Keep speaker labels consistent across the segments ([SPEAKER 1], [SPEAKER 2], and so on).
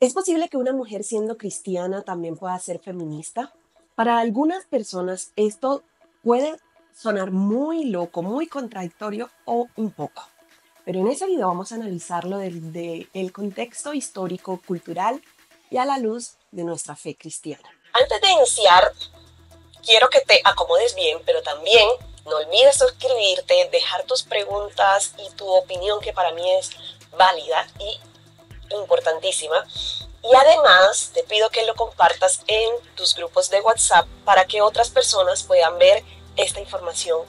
[SPEAKER 1] ¿Es posible que una mujer siendo cristiana también pueda ser feminista? Para algunas personas esto puede sonar muy loco, muy contradictorio o un poco. Pero en ese video vamos a analizarlo desde el contexto histórico, cultural y a la luz de nuestra fe cristiana. Antes de iniciar, quiero que te acomodes bien, pero también no olvides suscribirte, dejar tus preguntas y tu opinión, que para mí es válida y importantísima. Y además te pido que lo compartas en tus grupos de WhatsApp para que otras personas puedan ver esta información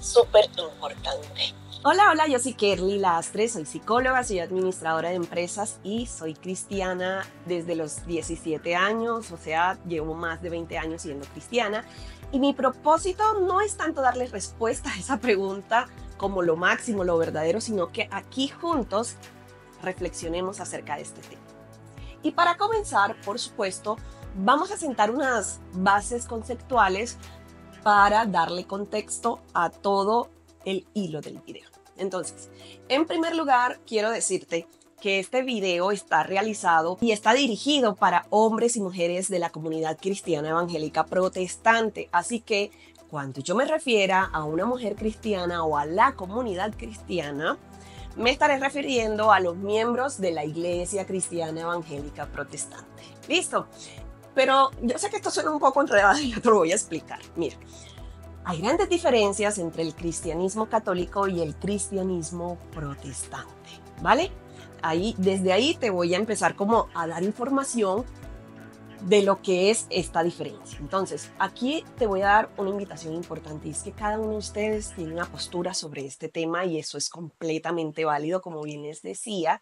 [SPEAKER 1] súper importante. Hola, yo soy Kerly Lastre, soy psicóloga, soy administradora de empresas y soy cristiana desde los 17 años, o sea, llevo más de 20 años siendo cristiana. Y mi propósito no es tanto darles respuesta a esa pregunta como lo máximo, lo verdadero, sino que aquí juntos reflexionemos acerca de este tema. Y para comenzar, por supuesto, vamos a sentar unas bases conceptuales para darle contexto a todo el hilo del video. Entonces, en primer lugar, quiero decirte que este video está realizado y está dirigido para hombres y mujeres de la comunidad cristiana evangélica protestante. Así que cuando yo me refiera a una mujer cristiana o a la comunidad cristiana, me estaré refiriendo a los miembros de la Iglesia Cristiana Evangélica Protestante. ¿Listo? Pero yo sé que esto suena un poco enredado y yo te lo voy a explicar. Mira, hay grandes diferencias entre el cristianismo católico y el cristianismo protestante, ¿vale? Desde ahí te voy a empezar como a dar información de lo que es esta diferencia. Entonces, aquí te voy a dar una invitación importante, y es que cada uno de ustedes tiene una postura sobre este tema y eso es completamente válido, como bien les decía.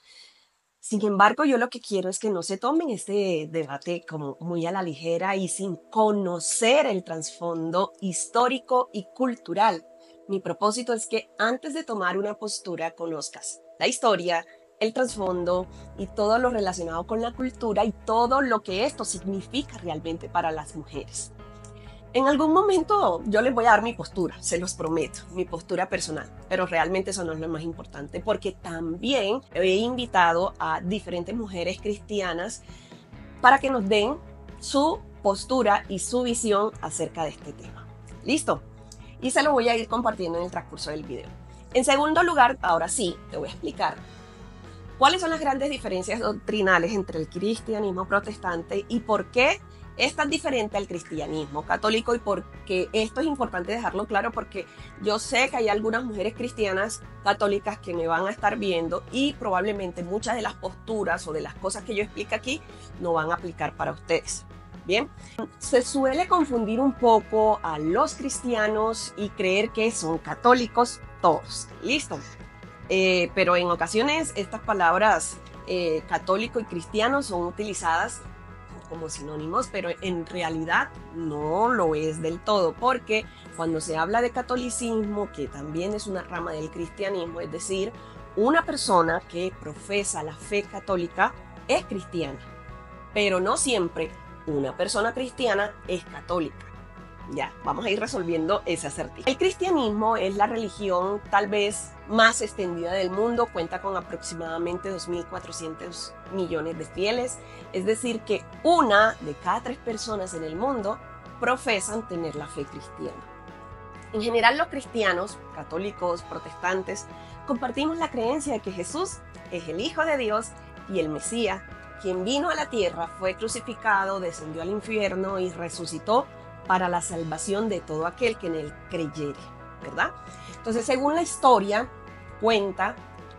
[SPEAKER 1] Sin embargo, yo lo que quiero es que no se tomen este debate como muy a la ligera y sin conocer el trasfondo histórico y cultural. Mi propósito es que antes de tomar una postura conozcas la historia, el trasfondo y todo lo relacionado con la cultura y todo lo que esto significa realmente para las mujeres. En algún momento yo les voy a dar mi postura, se los prometo, mi postura personal, pero realmente eso no es lo más importante, porque también he invitado a diferentes mujeres cristianas para que nos den su postura y su visión acerca de este tema. ¿Listo? Y se lo voy a ir compartiendo en el transcurso del video. En segundo lugar, ahora sí, te voy a explicar cuáles son las grandes diferencias doctrinales entre el cristianismo protestante y por qué es tan diferente al cristianismo católico, y porque esto es importante dejarlo claro porque yo sé que hay algunas mujeres cristianas católicas que me van a estar viendo y probablemente muchas de las posturas o de las cosas que yo explico aquí no van a aplicar para ustedes. Bien, se suele confundir un poco a los cristianos y creer que son católicos todos. ¿Listo? Pero en ocasiones estas palabras católico y cristiano son utilizadas como sinónimos, pero en realidad no lo es del todo, porque cuando se habla de catolicismo, que también es una rama del cristianismo, es decir, una persona que profesa la fe católica es cristiana, pero no siempre una persona cristiana es católica. Ya, vamos a ir resolviendo ese acertijo. El cristianismo es la religión tal vez más extendida del mundo, cuenta con aproximadamente 2.400 millones de fieles, es decir que una de cada 3 personas en el mundo profesan tener la fe cristiana. En general, los cristianos, católicos, protestantes, compartimos la creencia de que Jesús es el Hijo de Dios y el Mesías, quien vino a la tierra, fue crucificado, descendió al infierno y resucitó para la salvación de todo aquel que en él creyere, ¿verdad? Entonces, según la historia, cuenta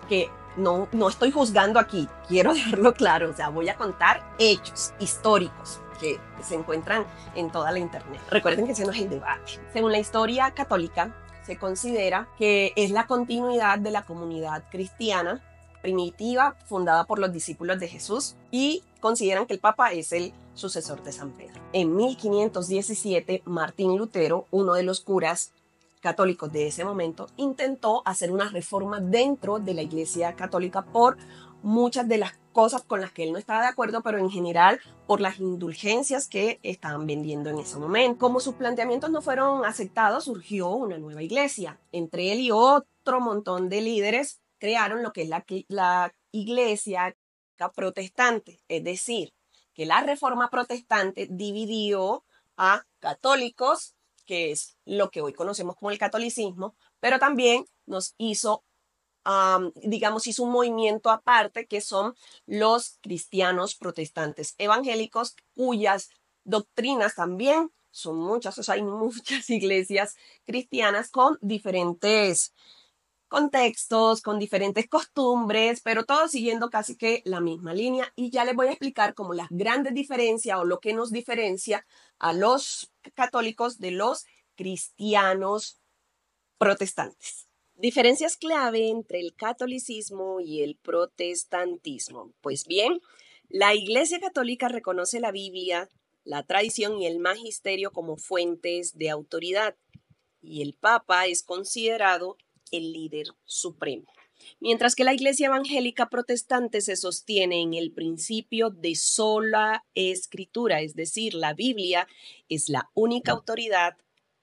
[SPEAKER 1] que no estoy juzgando aquí, quiero dejarlo claro, o sea, voy a contar hechos históricos que se encuentran en toda la internet. Recuerden que ese no es el debate. Según la historia católica, se considera que es la continuidad de la comunidad cristiana primitiva fundada por los discípulos de Jesús, y consideran que el Papa es el sucesor de San Pedro. En 1517, Martín Lutero, uno de los curas católicos de ese momento, intentó hacer una reforma dentro de la Iglesia Católica por muchas de las cosas con las que él no estaba de acuerdo, pero en general por las indulgencias que estaban vendiendo en ese momento. Como sus planteamientos no fueron aceptados, surgió una nueva iglesia. Entre él y otro montón de líderes crearon lo que es la iglesia protestante, es decir, que la Reforma Protestante dividió a católicos, que es lo que hoy conocemos como el catolicismo, pero también nos hizo, hizo un movimiento aparte que son los cristianos protestantes evangélicos, cuyas doctrinas también son muchas, o sea, hay muchas iglesias cristianas con diferentes contextos, con diferentes costumbres, pero todos siguiendo casi que la misma línea. Y ya les voy a explicar como las grandes diferencias o lo que nos diferencia a los católicos de los cristianos protestantes. Diferencias clave entre el catolicismo y el protestantismo. Pues bien, la Iglesia Católica reconoce la Biblia, la tradición y el magisterio como fuentes de autoridad, y el Papa es considerado el líder supremo. Mientras que la Iglesia Evangélica Protestante se sostiene en el principio de sola escritura, es decir, la Biblia es la única autoridad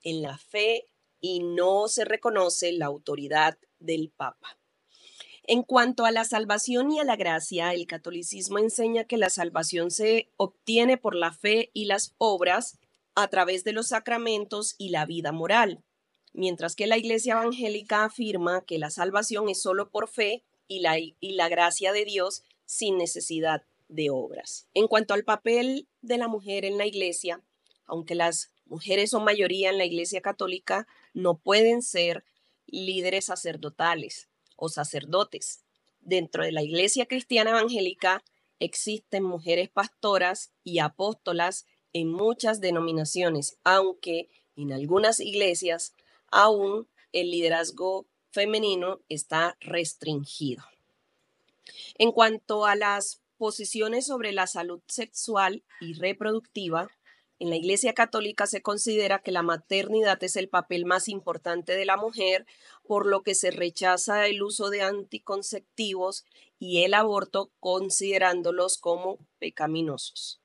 [SPEAKER 1] en la fe y no se reconoce la autoridad del Papa. En cuanto a la salvación y a la gracia, el catolicismo enseña que la salvación se obtiene por la fe y las obras a través de los sacramentos y la vida moral, mientras que la Iglesia Evangélica afirma que la salvación es solo por fe y la gracia de Dios sin necesidad de obras. En cuanto al papel de la mujer en la Iglesia, aunque las mujeres son mayoría en la Iglesia Católica, no pueden ser líderes sacerdotales o sacerdotes. Dentro de la Iglesia Cristiana Evangélica existen mujeres pastoras y apóstolas en muchas denominaciones, aunque en algunas iglesias aún el liderazgo femenino está restringido. En cuanto a las posiciones sobre la salud sexual y reproductiva, en la Iglesia Católica se considera que la maternidad es el papel más importante de la mujer, por lo que se rechaza el uso de anticonceptivos y el aborto, considerándolos como pecaminosos.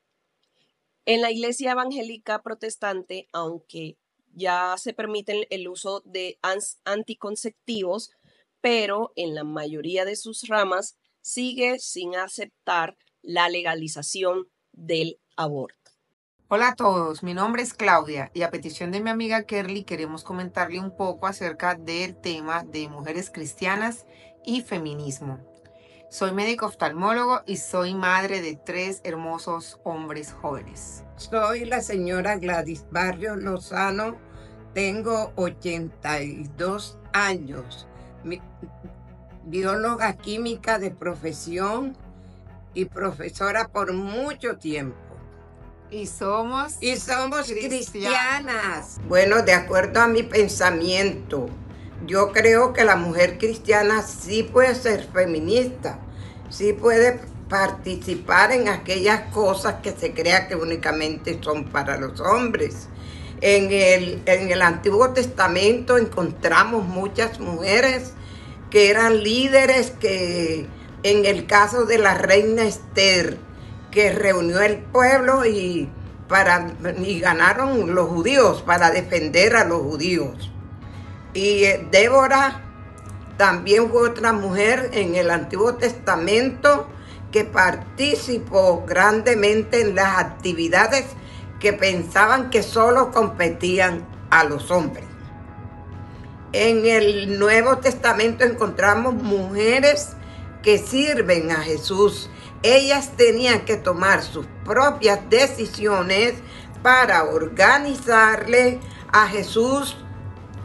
[SPEAKER 1] En la Iglesia Evangélica Protestante, aunque ya se permite el uso de anticonceptivos, pero en la mayoría de sus ramas sigue sin aceptar la legalización del aborto.
[SPEAKER 2] Hola a todos, mi nombre es Claudia y a petición de mi amiga Kerly queremos comentarle un poco acerca del tema de mujeres cristianas y feminismo. Soy médico oftalmólogo y soy madre de 3 hermosos hombres jóvenes.
[SPEAKER 3] Soy la señora Gladys Barrios Lozano, tengo 82 años, bióloga química de profesión y profesora por mucho tiempo.
[SPEAKER 2] Y somos
[SPEAKER 3] cristianas. Bueno, de acuerdo a mi pensamiento, yo creo que la mujer cristiana sí puede ser feminista, sí puede participar en aquellas cosas que se crea que únicamente son para los hombres. En el Antiguo Testamento encontramos muchas mujeres que eran líderes, que en el caso de la reina Esther, que reunió el pueblo y ganaron los judíos para defender a los judíos. Y Débora también fue otra mujer en el Antiguo Testamento que participó grandemente en las actividades que pensaban que solo competían a los hombres. En el Nuevo Testamento encontramos mujeres que sirven a Jesús. Ellas tenían que tomar sus propias decisiones para organizarle a Jesús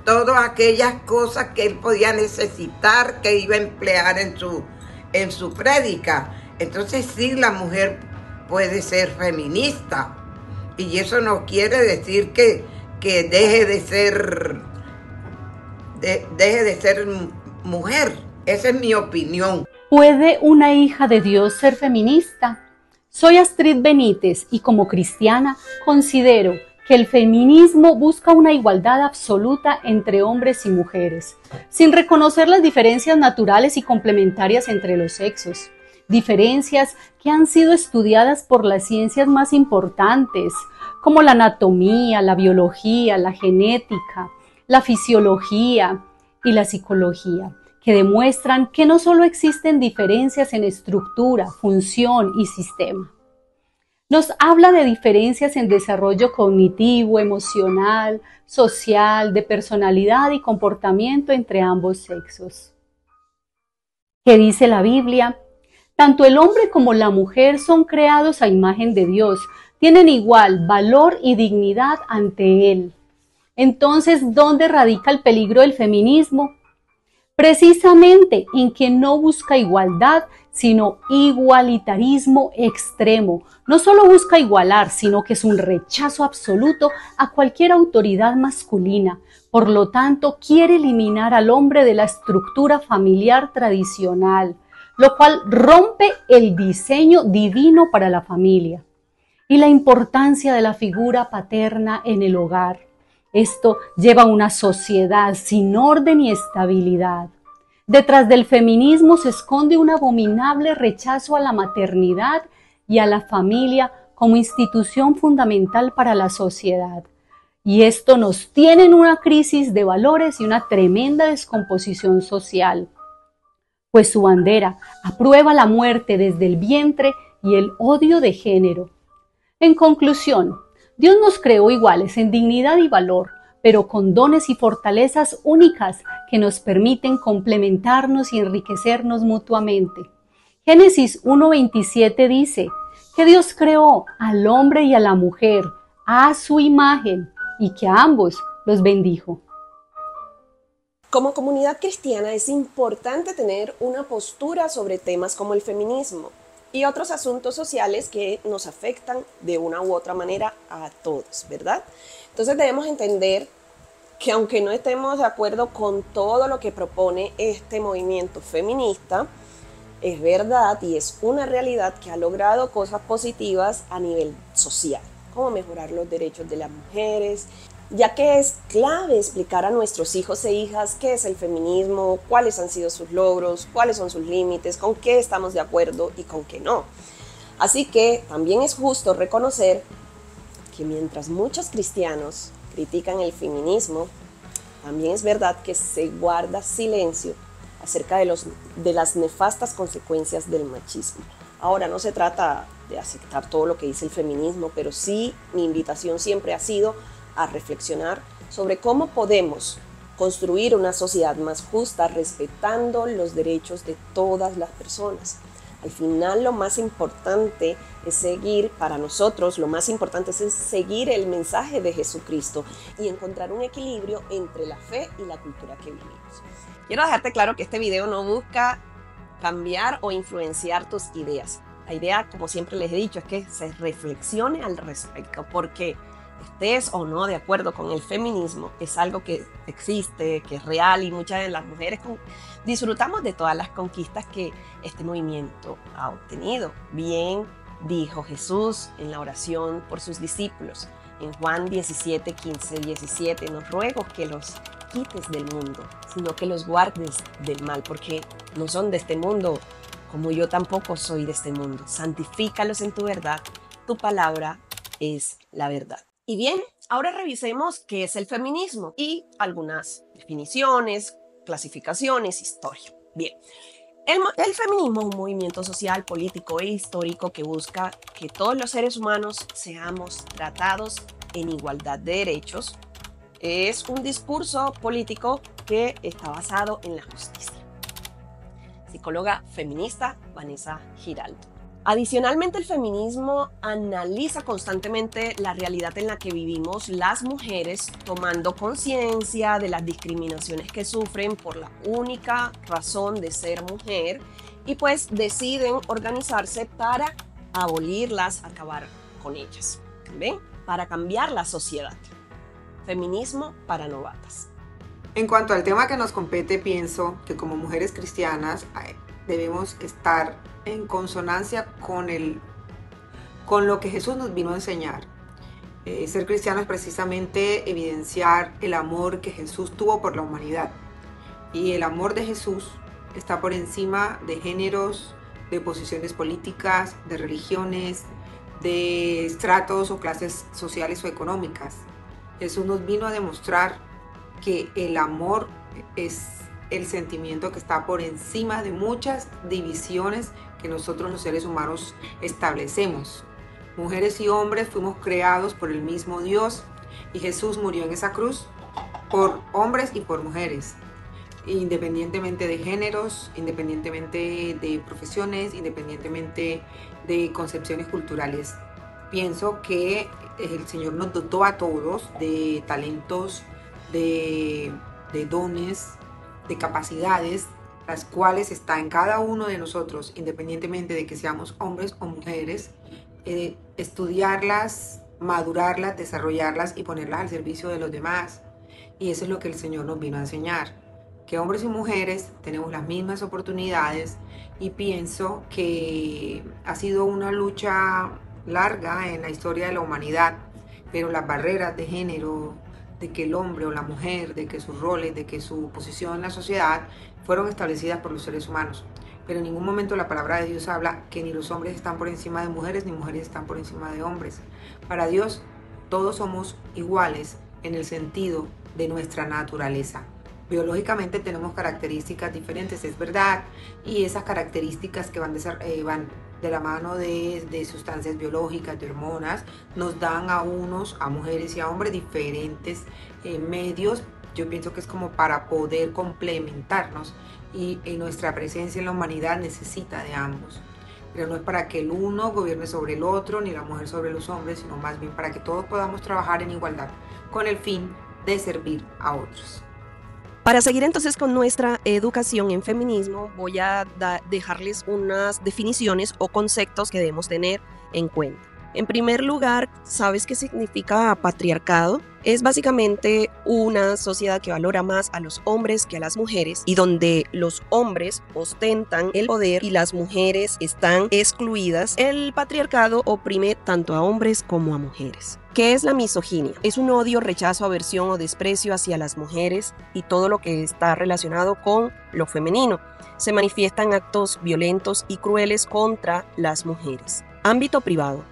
[SPEAKER 3] todas aquellas cosas que él podía necesitar, que iba a emplear en su prédica. Entonces sí, la mujer puede ser feminista. Y eso no quiere decir que deje de ser mujer. Esa es mi opinión.
[SPEAKER 4] ¿Puede una hija de Dios ser feminista? Soy Astrid Benítez y como cristiana considero que el feminismo busca una igualdad absoluta entre hombres y mujeres, sin reconocer las diferencias naturales y complementarias entre los sexos, diferencias que han sido estudiadas por las ciencias más importantes, como la anatomía, la biología, la genética, la fisiología y la psicología, que demuestran que no solo existen diferencias en estructura, función y sistema. Nos habla de diferencias en desarrollo cognitivo, emocional, social, de personalidad y comportamiento entre ambos sexos. ¿Qué dice la Biblia? Tanto el hombre como la mujer son creados a imagen de Dios, tienen igual valor y dignidad ante Él. Entonces, ¿dónde radica el peligro del feminismo? Precisamente en que no busca igualdad, sino igualitarismo extremo. No solo busca igualar, sino que es un rechazo absoluto a cualquier autoridad masculina. Por lo tanto, quiere eliminar al hombre de la estructura familiar tradicional, lo cual rompe el diseño divino para la familia y la importancia de la figura paterna en el hogar. Esto lleva a una sociedad sin orden y estabilidad. Detrás del feminismo se esconde un abominable rechazo a la maternidad y a la familia como institución fundamental para la sociedad. Y esto nos tiene en una crisis de valores y una tremenda descomposición social, pues su bandera aprueba la muerte desde el vientre y el odio de género. En conclusión, Dios nos creó iguales en dignidad y valor, pero con dones y fortalezas únicas que nos permiten complementarnos y enriquecernos mutuamente. Génesis 1:27 dice que Dios creó al hombre y a la mujer a su imagen y que a ambos los bendijo.
[SPEAKER 1] Como comunidad cristiana es importante tener una postura sobre temas como el feminismo y otros asuntos sociales que nos afectan de una u otra manera a todos, ¿verdad? Entonces debemos entender que aunque no estemos de acuerdo con todo lo que propone este movimiento feminista, es verdad y es una realidad que ha logrado cosas positivas a nivel social, como mejorar los derechos de las mujeres, ya que es clave explicar a nuestros hijos e hijas qué es el feminismo, cuáles han sido sus logros, cuáles son sus límites, con qué estamos de acuerdo y con qué no. Así que también es justo reconocer que mientras muchos cristianos critican el feminismo, también es verdad que se guarda silencio acerca de las nefastas consecuencias del machismo. Ahora, no se trata de aceptar todo lo que dice el feminismo, pero sí mi invitación siempre ha sido a reflexionar sobre cómo podemos construir una sociedad más justa respetando los derechos de todas las personas. Al final lo más importante es seguir, para nosotros lo más importante es seguir el mensaje de Jesucristo y encontrar un equilibrio entre la fe y la cultura que vivimos. Quiero dejarte claro que este video no busca cambiar o influenciar tus ideas. La idea, como siempre les he dicho, es que se reflexione al respecto, porque estés o no de acuerdo con el feminismo, es algo que existe, que es real y muchas de las mujeres disfrutamos de todas las conquistas que este movimiento ha obtenido. Bien dijo Jesús en la oración por sus discípulos, en Juan 17, 15, 17, no ruego que los quites del mundo, sino que los guardes del mal, porque no son de este mundo, como yo tampoco soy de este mundo. Santifícalos en tu verdad, tu palabra es la verdad. Y bien, ahora revisemos qué es el feminismo y algunas definiciones, clasificaciones, historia. Bien, el feminismo es un movimiento social, político e histórico que busca que todos los seres humanos seamos tratados en igualdad de derechos. Es un discurso político que está basado en la justicia. Psicóloga feminista Vanessa Giraldo. Adicionalmente, el feminismo analiza constantemente la realidad en la que vivimos las mujeres, tomando conciencia de las discriminaciones que sufren por la única razón de ser mujer y pues deciden organizarse para abolirlas, acabar con ellas. ¿Ven? Para cambiar la sociedad. Feminismo para novatas.
[SPEAKER 2] En cuanto al tema que nos compete, pienso que como mujeres cristianas debemos estar en consonancia con lo que Jesús nos vino a enseñar. Ser cristiano es precisamente evidenciar el amor que Jesús tuvo por la humanidad. Y el amor de Jesús está por encima de géneros, de posiciones políticas, de religiones, de estratos o clases sociales o económicas. Jesús nos vino a demostrar que el amor es el sentimiento que está por encima de muchas divisiones que nosotros los seres humanos establecemos. Mujeres y hombres fuimos creados por el mismo Dios y Jesús murió en esa cruz por hombres y por mujeres, independientemente de géneros, independientemente de profesiones, independientemente de concepciones culturales. Pienso que el Señor nos dotó a todos de talentos, de dones, de capacidades, las cuales está en cada uno de nosotros, independientemente de que seamos hombres o mujeres, estudiarlas, madurarlas, desarrollarlas y ponerlas al servicio de los demás. Y eso es lo que el Señor nos vino a enseñar, que hombres y mujeres tenemos las mismas oportunidades, y pienso que ha sido una lucha larga en la historia de la humanidad, pero las barreras de género, de que el hombre o la mujer, de que sus roles, de que su posición en la sociedad fueron establecidas por los seres humanos. Pero en ningún momento la palabra de Dios habla que ni los hombres están por encima de mujeres, ni mujeres están por encima de hombres. Para Dios todos somos iguales en el sentido de nuestra naturaleza. Biológicamente tenemos características diferentes, es verdad, y esas características que van de la mano de sustancias biológicas, de hormonas, nos dan a unos, a mujeres y a hombres, diferentes medios. Yo pienso que es como para poder complementarnos, y nuestra presencia en la humanidad necesita de ambos. Pero no es para que el uno gobierne sobre el otro, ni la mujer sobre los hombres, sino más bien para que todos podamos trabajar en igualdad, con el fin de servir a otros.
[SPEAKER 1] Para seguir entonces con nuestra educación en feminismo, voy a dejarles unas definiciones o conceptos que debemos tener en cuenta. En primer lugar, ¿sabes qué significa patriarcado? Es básicamente una sociedad que valora más a los hombres que a las mujeres, y donde los hombres ostentan el poder y las mujeres están excluidas. El patriarcado oprime tanto a hombres como a mujeres. ¿Qué es la misoginia? Es un odio, rechazo, aversión o desprecio hacia las mujeres y todo lo que está relacionado con lo femenino. Se manifiestan actos violentos y crueles contra las mujeres. Ámbito privado.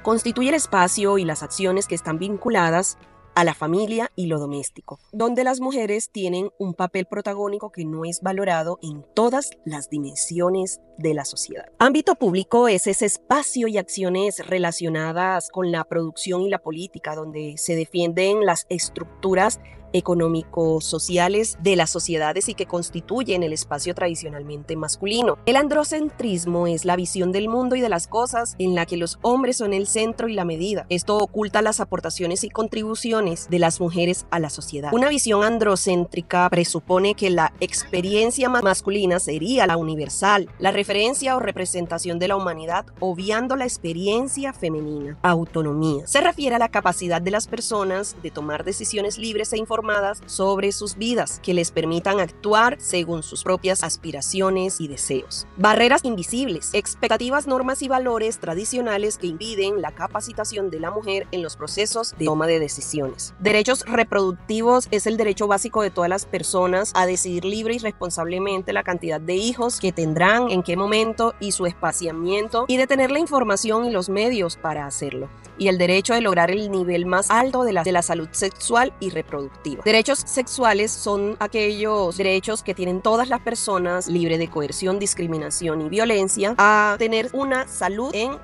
[SPEAKER 1] Constituye el espacio y las acciones que están vinculadas a la familia y lo doméstico, donde las mujeres tienen un papel protagónico que no es valorado en todas las dimensiones de la sociedad. Ámbito público es ese espacio y acciones relacionadas con la producción y la política, donde se defienden las estructuras económico-sociales de las sociedades y que constituyen el espacio tradicionalmente masculino. El androcentrismo es la visión del mundo y de las cosas en la que los hombres son el centro y la medida. Esto oculta las aportaciones y contribuciones de las mujeres a la sociedad. Una visión androcéntrica presupone que la experiencia masculina sería la universal, la referencia o representación de la humanidad, obviando la experiencia femenina. Autonomía. Se refiere a la capacidad de las personas de tomar decisiones libres e informadas sobre sus vidas, que les permitan actuar según sus propias aspiraciones y deseos. Barreras invisibles, expectativas, normas y valores tradicionales que impiden la capacitación de la mujer en los procesos de toma de decisiones. Derechos reproductivos es el derecho básico de todas las personas a decidir libre y responsablemente la cantidad de hijos que tendrán, en qué momento y su espaciamiento, y de tener la información y los medios para hacerlo. Y el derecho de lograr el nivel más alto de la salud sexual y reproductiva. Derechos sexuales son aquellos derechos que tienen todas las personas, libre de coerción, discriminación y violencia, a tener una salud en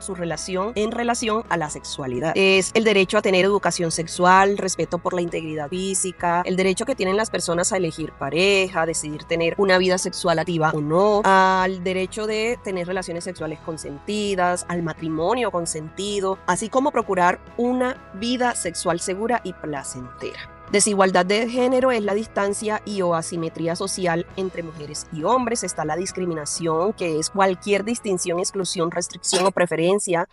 [SPEAKER 1] relación a la sexualidad. Es el derecho a tener educación sexual, respeto por la integridad física, el derecho que tienen las personas a elegir pareja, a decidir tener una vida sexual activa o no, al derecho de tener relaciones sexuales consentidas, al matrimonio consentido, así como procurar una vida sexual segura y placentera. Desigualdad de género es la distancia y o asimetría social entre mujeres y hombres. Está la discriminación, que es cualquier distinción, exclusión, restricción o preferencia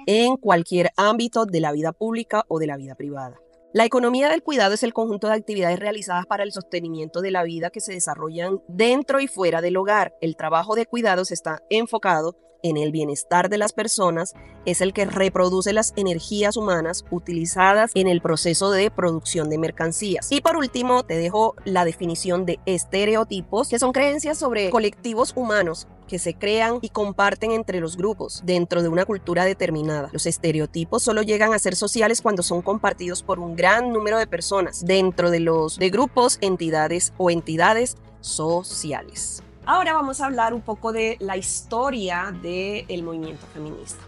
[SPEAKER 1] en cualquier ámbito de la vida pública o de la vida privada. La economía del cuidado es el conjunto de actividades realizadas para el sostenimiento de la vida que se desarrollan dentro y fuera del hogar. El trabajo de cuidados está enfocado en el bienestar de las personas, es el que reproduce las energías humanas utilizadas en el proceso de producción de mercancías. Y por último, te dejo la definición de estereotipos, que son creencias sobre colectivos humanos que se crean y comparten entre los grupos dentro de una cultura determinada. Los estereotipos solo llegan a ser sociales cuando son compartidos por un gran número de personas dentro de grupos, entidades sociales. Ahora vamos a hablar un poco de la historia del movimiento feminista.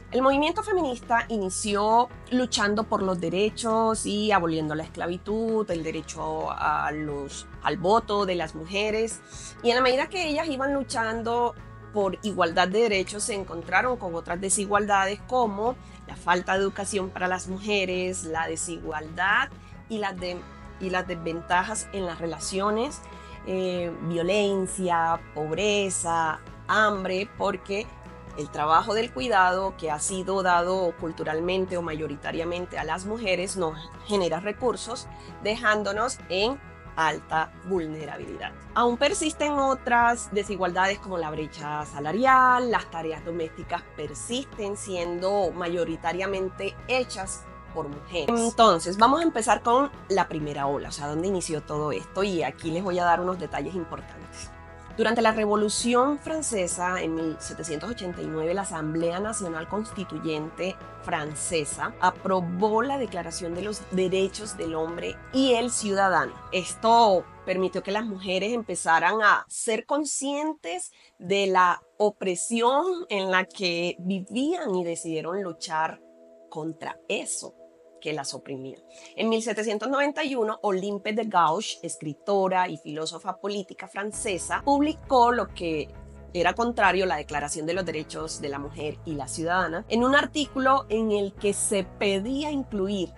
[SPEAKER 1] El movimiento feminista inició luchando por los derechos y aboliendo la esclavitud, el derecho al voto de las mujeres. Y en la medida que ellas iban luchando por igualdad de derechos, se encontraron con otras desigualdades como la falta de educación para las mujeres, la desigualdad y las desventajas en las relaciones, violencia, pobreza, hambre, porque el trabajo del cuidado que ha sido dado culturalmente o mayoritariamente a las mujeres no genera recursos, dejándonos en alta vulnerabilidad. Aún persisten otras desigualdades como la brecha salarial, las tareas domésticas persisten siendo mayoritariamente hechas por mujeres. Entonces, vamos a empezar con la primera ola, o sea, dónde inició todo esto, y aquí les voy a dar unos detalles importantes. Durante la Revolución Francesa, en 1789, la Asamblea Nacional Constituyente Francesa aprobó la Declaración de los Derechos del Hombre y el Ciudadano. Esto permitió que las mujeres empezaran a ser conscientes de la opresión en la que vivían y decidieron luchar contra eso que las oprimía. En 1791, Olympe de Gouges, escritora y filósofa política francesa, publicó lo que era contrario a la Declaración de los Derechos de la Mujer y la Ciudadana, en un artículo en el que se pedía incluir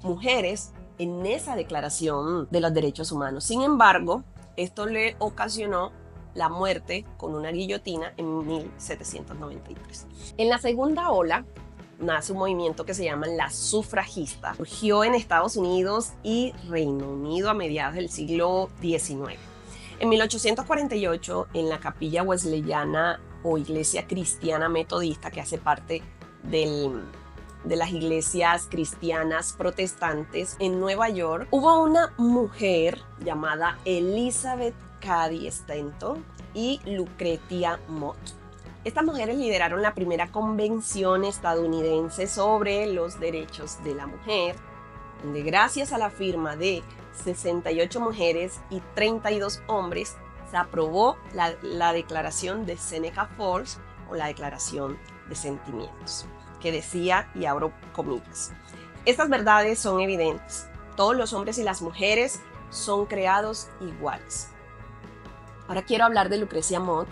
[SPEAKER 1] mujeres en esa Declaración de los Derechos Humanos. Sin embargo, esto le ocasionó la muerte con una guillotina en 1793. En la segunda ola, nace un movimiento que se llama la sufragista. Surgió en Estados Unidos y Reino Unido a mediados del siglo XIX. En 1848, en la capilla wesleyana o iglesia cristiana metodista, que hace parte de las iglesias cristianas protestantes en Nueva York, hubo una mujer llamada Elizabeth Cady Stanton y Lucretia Mott. Estas mujeres lideraron la primera convención estadounidense sobre los derechos de la mujer, donde gracias a la firma de 68 mujeres y 32 hombres se aprobó la declaración de Seneca Falls o la declaración de sentimientos, que decía, y abro comillas, estas verdades son evidentes, todos los hombres y las mujeres son creados iguales. Ahora quiero hablar de Lucretia Mott,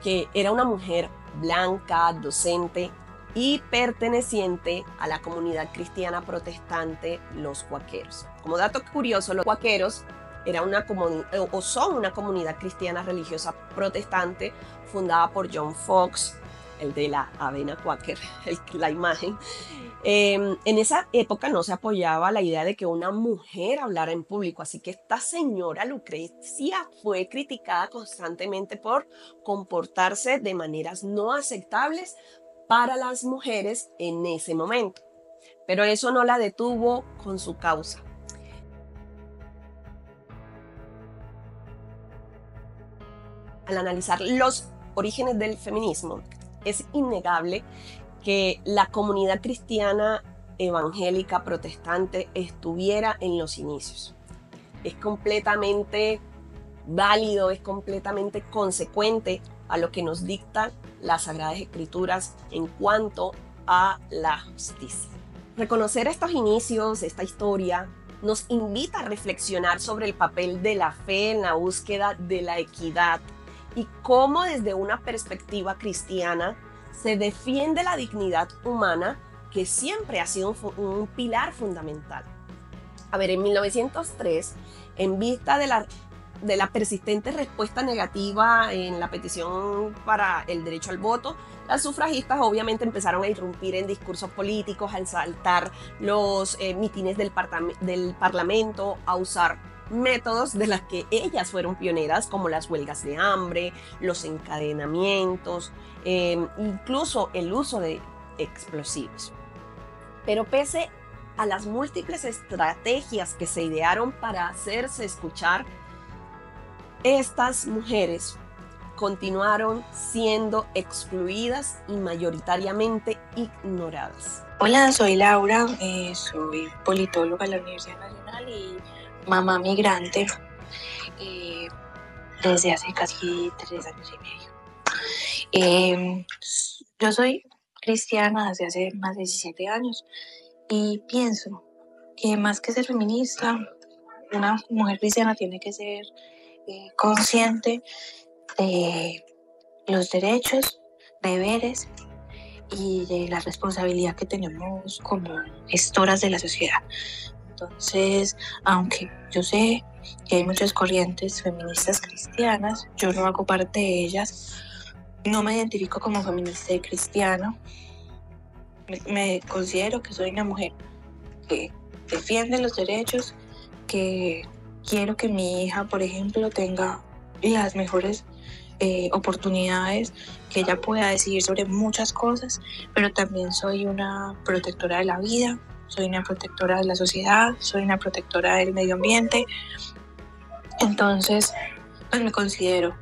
[SPEAKER 1] que era una mujer blanca, docente y perteneciente a la comunidad cristiana protestante, los cuáqueros. Como dato curioso, los cuáqueros son una comunidad cristiana religiosa protestante fundada por John Fox, el de la avena cuáquer, la imagen. En esa época no se apoyaba la idea de que una mujer hablara en público, así que esta señora Lucrecia fue criticada constantemente por comportarse de maneras no aceptables para las mujeres en ese momento. Pero eso no la detuvo con su causa. Al analizar los orígenes del feminismo, es innegable que la comunidad cristiana evangélica protestante estuviera en los inicios. Es completamente válido, es completamente consecuente a lo que nos dictan las Sagradas Escrituras en cuanto a la justicia. Reconocer estos inicios, esta historia, nos invita a reflexionar sobre el papel de la fe en la búsqueda de la equidad y cómo desde una perspectiva cristiana se defiende la dignidad humana, que siempre ha sido un pilar fundamental. A ver, en 1903, en vista de la persistente respuesta negativa en la petición para el derecho al voto, las sufragistas obviamente empezaron a irrumpir en discursos políticos, a exaltar los mitines del Parlamento, a usar métodos de las que ellas fueron pioneras, como las huelgas de hambre, los encadenamientos, incluso el uso de explosivos. Pero pese a las múltiples estrategias que se idearon para hacerse escuchar, estas mujeres continuaron siendo excluidas y mayoritariamente ignoradas.
[SPEAKER 5] Hola, soy Laura, soy politóloga de la Universidad Nacional y mamá migrante. desde hace casi 3 años y medio. Yo soy cristiana desde hace más de 17 años y pienso que más que ser feminista, una mujer cristiana tiene que ser consciente de los derechos, deberes y de la responsabilidad que tenemos como gestoras de la sociedad. Entonces, aunque yo sé que hay muchas corrientes feministas cristianas, yo no hago parte de ellas, no me identifico como feminista y cristiana, me considero que soy una mujer que defiende los derechos, que quiero que mi hija, por ejemplo, tenga las mejores oportunidades, que ella pueda decidir sobre muchas cosas, pero también soy una protectora de la vida, soy una protectora de la sociedad, soy una protectora del medio ambiente. Entonces, pues me considero,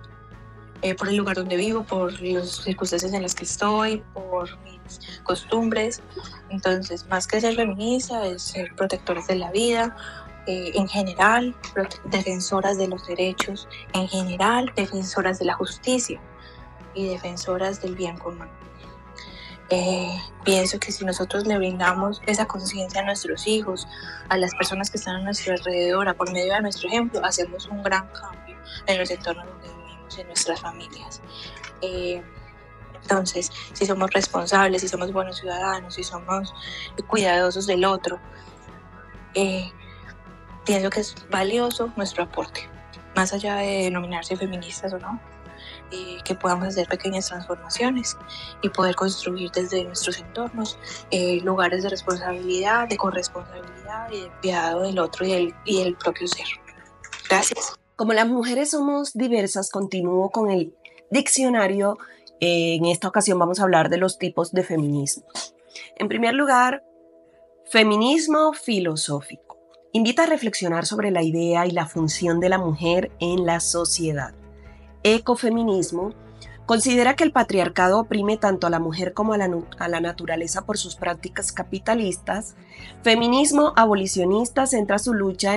[SPEAKER 5] por el lugar donde vivo, por las circunstancias en las que estoy, por mis costumbres. Entonces, más que ser feminista, es ser protectoras de la vida, en general, defensoras de los derechos, en general, defensoras de la justicia y defensoras del bien común. Pienso que si nosotros le brindamos esa conciencia a nuestros hijos, a las personas que están a nuestro alrededor, por medio de nuestro ejemplo, hacemos un gran cambio en los entornos donde vivimos, en nuestras familias. Entonces, si somos responsables, si somos buenos ciudadanos, si somos cuidadosos del otro, pienso que es valioso nuestro aporte, más allá de denominarse feministas o no, que podamos hacer pequeñas transformaciones y poder construir desde nuestros entornos lugares de responsabilidad, de corresponsabilidad y de cuidado del otro y del propio ser. Gracias.
[SPEAKER 1] Como las mujeres somos diversas, continúo con el diccionario. En esta ocasión vamos a hablar de los tipos de feminismo. En primer lugar, feminismo filosófico. Invita a reflexionar sobre la idea y la función de la mujer en la sociedad. Ecofeminismo considera que el patriarcado oprime tanto a la mujer como a la naturaleza por sus prácticas capitalistas. Feminismo abolicionista centra su lucha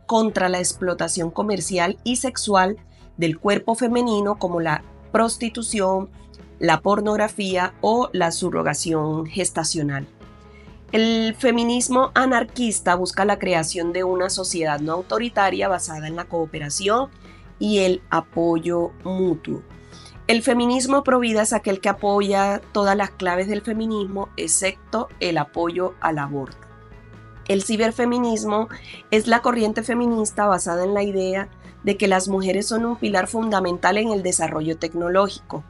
[SPEAKER 1] contra la explotación comercial y sexual del cuerpo femenino, como la prostitución, la pornografía o la subrogación gestacional. El feminismo anarquista busca la creación de una sociedad no autoritaria basada en la cooperación y el apoyo mutuo. El feminismo provida es aquel que apoya todas las claves del feminismo, excepto el apoyo al aborto. El ciberfeminismo es la corriente feminista basada en la idea de que las mujeres son un pilar fundamental en el desarrollo tecnológico.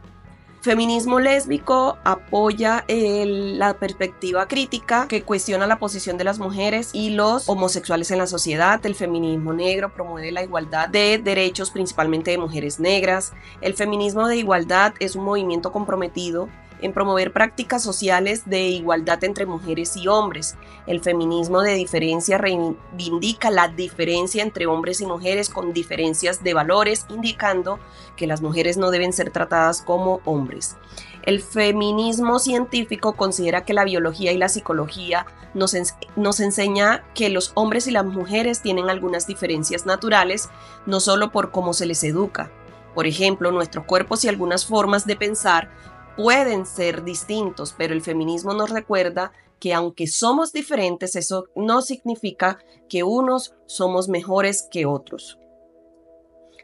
[SPEAKER 1] Feminismo lésbico apoya la perspectiva crítica que cuestiona la posición de las mujeres y los homosexuales en la sociedad. El feminismo negro promueve la igualdad de derechos, principalmente de mujeres negras. El feminismo de igualdad es un movimiento comprometido en promover prácticas sociales de igualdad entre mujeres y hombres. El feminismo de diferencia reivindica la diferencia entre hombres y mujeres con diferencias de valores, indicando que las mujeres no deben ser tratadas como hombres. El feminismo científico considera que la biología y la psicología nos enseña que los hombres y las mujeres tienen algunas diferencias naturales, no solo por cómo se les educa. Por ejemplo, nuestros cuerpos y algunas formas de pensar pueden ser distintos, pero el feminismo nos recuerda que aunque somos diferentes, eso no significa que unos somos mejores que otros.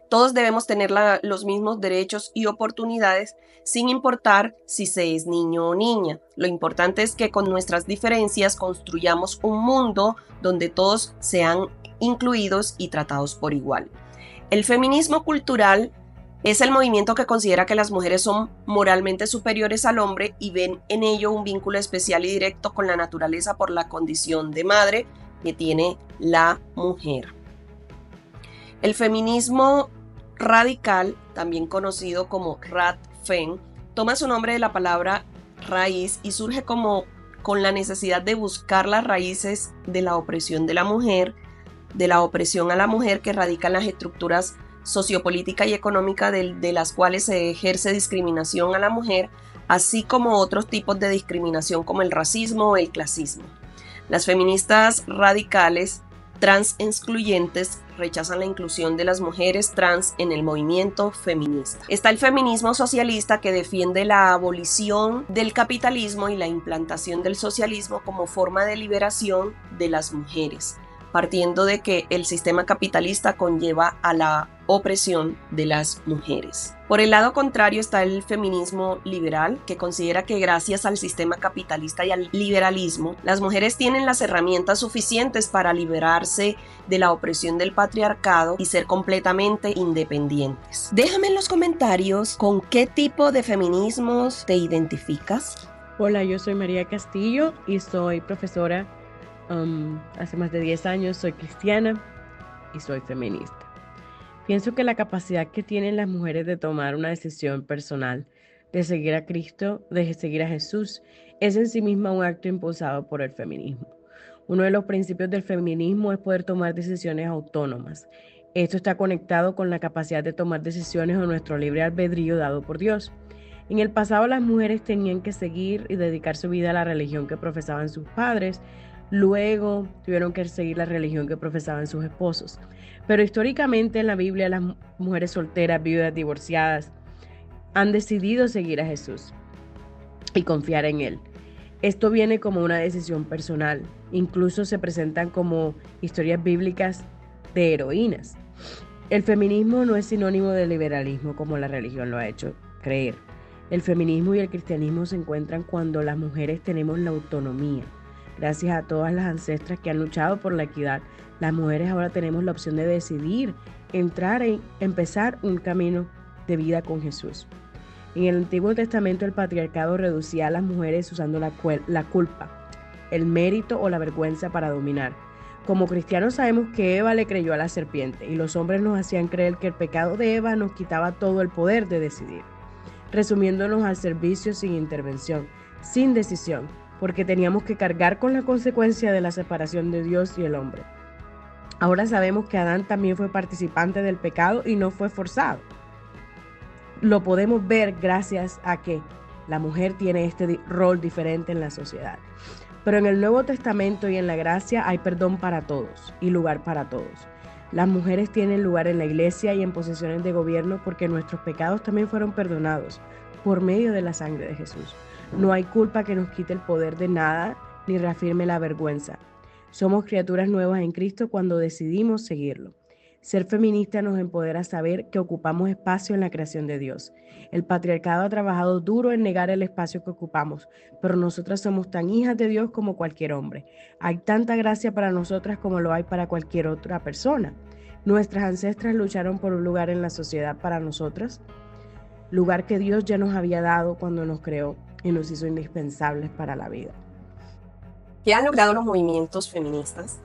[SPEAKER 1] Todos debemos tener los mismos derechos y oportunidades, sin importar si se es niño o niña. Lo importante es que con nuestras diferencias construyamos un mundo donde todos sean incluidos y tratados por igual. El feminismo cultural es el movimiento que considera que las mujeres son moralmente superiores al hombre y ven en ello un vínculo especial y directo con la naturaleza por la condición de madre que tiene la mujer. El feminismo radical, también conocido como Radfem, toma su nombre de la palabra raíz y surge con la necesidad de buscar las raíces de la opresión de la mujer, de la opresión a la mujer que radica en las estructuras sociopolítica y económica de las cuales se ejerce discriminación a la mujer, así como otros tipos de discriminación como el racismo o el clasismo. Las feministas radicales trans excluyentes rechazan la inclusión de las mujeres trans en el movimiento feminista. Está el feminismo socialista, que defiende la abolición del capitalismo y la implantación del socialismo como forma de liberación de las mujeres, partiendo de que el sistema capitalista conlleva a la opresión de las mujeres. Por el lado contrario está el feminismo liberal, que considera que gracias al sistema capitalista y al liberalismo, las mujeres tienen las herramientas suficientes para liberarse de la opresión del patriarcado y ser completamente independientes. Déjame en los comentarios con qué tipo de feminismos te identificas.
[SPEAKER 6] Hola, yo soy María Castillo y soy profesora hace más de 10 años, soy cristiana y soy feminista. Pienso que la capacidad que tienen las mujeres de tomar una decisión personal, de seguir a Cristo, de seguir a Jesús, es en sí misma un acto impulsado por el feminismo. Uno de los principios del feminismo es poder tomar decisiones autónomas. Esto está conectado con la capacidad de tomar decisiones o nuestro libre albedrío dado por Dios. En el pasado las mujeres tenían que seguir y dedicar su vida a la religión que profesaban sus padres. Luego tuvieron que seguir la religión que profesaban sus esposos. Pero históricamente en la Biblia las mujeres solteras, viudas, divorciadas han decidido seguir a Jesús y confiar en Él. Esto viene como una decisión personal. Incluso se presentan como historias bíblicas de heroínas. El feminismo no es sinónimo de liberalismo como la religión lo ha hecho creer. El feminismo y el cristianismo se encuentran cuando las mujeres tenemos la autonomía. Gracias a todas las ancestras que han luchado por la equidad, las mujeres ahora tenemos la opción de decidir entrar y empezar un camino de vida con Jesús. En el Antiguo Testamento el patriarcado reducía a las mujeres usando la culpa, el mérito o la vergüenza para dominar. Como cristianos sabemos que Eva le creyó a la serpiente y los hombres nos hacían creer que el pecado de Eva nos quitaba todo el poder de decidir, resumiéndonos al servicio sin intervención, sin decisión, porque teníamos que cargar con la consecuencia de la separación de Dios y el hombre. Ahora sabemos que Adán también fue participante del pecado y no fue forzado. Lo podemos ver gracias a que la mujer tiene este rol diferente en la sociedad. Pero en el Nuevo Testamento y en la gracia hay perdón para todos y lugar para todos. Las mujeres tienen lugar en la iglesia y en posiciones de gobierno porque nuestros pecados también fueron perdonados por medio de la sangre de Jesús. No hay culpa que nos quite el poder de nada ni reafirme la vergüenza. Somos criaturas nuevas en Cristo cuando decidimos seguirlo. Ser feminista nos empodera a saber que ocupamos espacio en la creación de Dios. El patriarcado ha trabajado duro en negar el espacio que ocupamos, pero nosotras somos tan hijas de Dios como cualquier hombre. Hay tanta gracia para nosotras como lo hay para cualquier otra persona. Nuestras ancestras lucharon por un lugar en la sociedad para nosotras, lugar que Dios ya nos había dado cuando nos creó y nos hizo indispensables para la vida.
[SPEAKER 1] ¿Qué han logrado los movimientos feministas?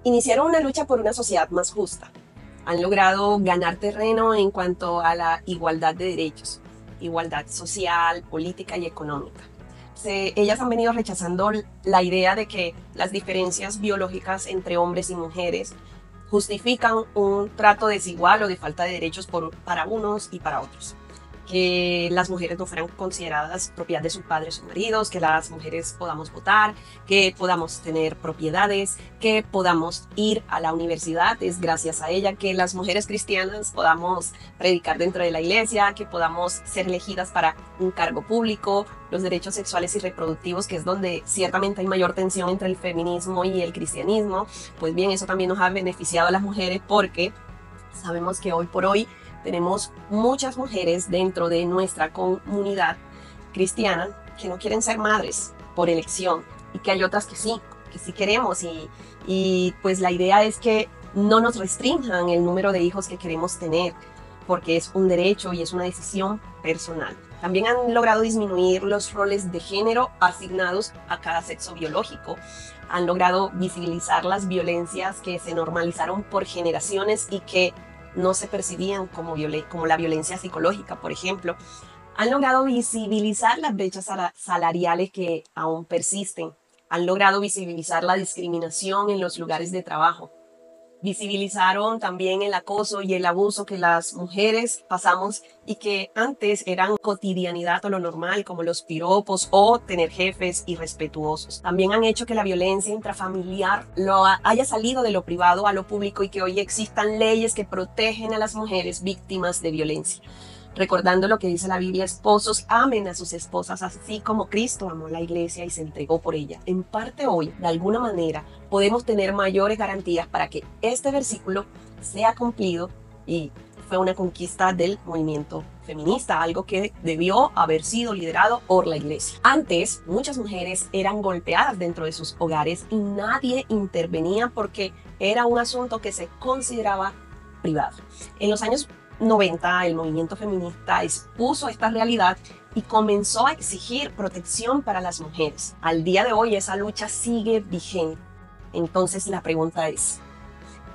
[SPEAKER 1] Iniciaron una lucha por una sociedad más justa. Han logrado ganar terreno en cuanto a la igualdad de derechos, igualdad social, política y económica. Ellas han venido rechazando la idea de que las diferencias biológicas entre hombres y mujeres justifican un trato desigual o de falta de derechos para unos y para otros. Que las mujeres no fueran consideradas propiedad de sus padres o maridos, que las mujeres podamos votar, que podamos tener propiedades, que podamos ir a la universidad, es gracias a ella, que las mujeres cristianas podamos predicar dentro de la iglesia, que podamos ser elegidas para un cargo público, los derechos sexuales y reproductivos, que es donde ciertamente hay mayor tensión entre el feminismo y el cristianismo. Pues bien, eso también nos ha beneficiado a las mujeres porque sabemos que hoy por hoy tenemos muchas mujeres dentro de nuestra comunidad cristiana que no quieren ser madres por elección y que hay otras que sí queremos y pues la idea es que no nos restrinjan el número de hijos que queremos tener porque es un derecho y es una decisión personal. También han logrado disminuir los roles de género asignados a cada sexo biológico. Han logrado visibilizar las violencias que se normalizaron por generaciones y que no se percibían como la violencia psicológica, por ejemplo. Han logrado visibilizar las brechas salariales que aún persisten. Han logrado visibilizar la discriminación en los lugares de trabajo. Visibilizaron también el acoso y el abuso que las mujeres pasamos y que antes eran cotidianidad o lo normal, como los piropos o tener jefes irrespetuosos. También han hecho que la violencia intrafamiliar haya salido de lo privado a lo público y que hoy existan leyes que protegen a las mujeres víctimas de violencia. Recordando lo que dice la Biblia, esposos amen a sus esposas así como Cristo amó la iglesia y se entregó por ella. En parte hoy, de alguna manera, podemos tener mayores garantías para que este versículo sea cumplido y fue una conquista del movimiento feminista, algo que debió haber sido liderado por la iglesia. Antes, muchas mujeres eran golpeadas dentro de sus hogares y nadie intervenía porque era un asunto que se consideraba privado. En los años 90, el movimiento feminista expuso esta realidad y comenzó a exigir protección para las mujeres. Al día de hoy esa lucha sigue vigente. Entonces la pregunta es,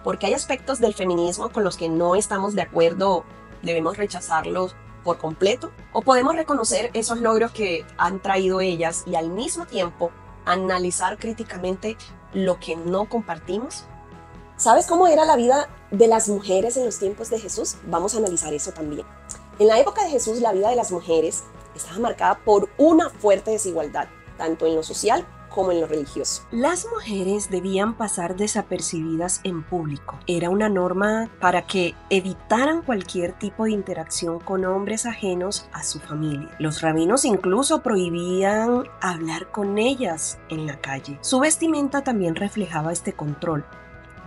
[SPEAKER 1] ¿por qué hay aspectos del feminismo con los que no estamos de acuerdo? ¿Debemos rechazarlos por completo? ¿O podemos reconocer esos logros que han traído ellas y al mismo tiempo analizar críticamente lo que no compartimos? ¿Sabes cómo era la vida de las mujeres en los tiempos de Jesús? Vamos a analizar eso también. En la época de Jesús, la vida de las mujeres estaba marcada por una fuerte desigualdad, tanto en lo social como en lo religioso. Las mujeres debían pasar desapercibidas en público. Era una norma para que evitaran cualquier tipo de interacción con hombres ajenos a su familia. Los rabinos incluso prohibían hablar con ellas en la calle. Su vestimenta también reflejaba este control,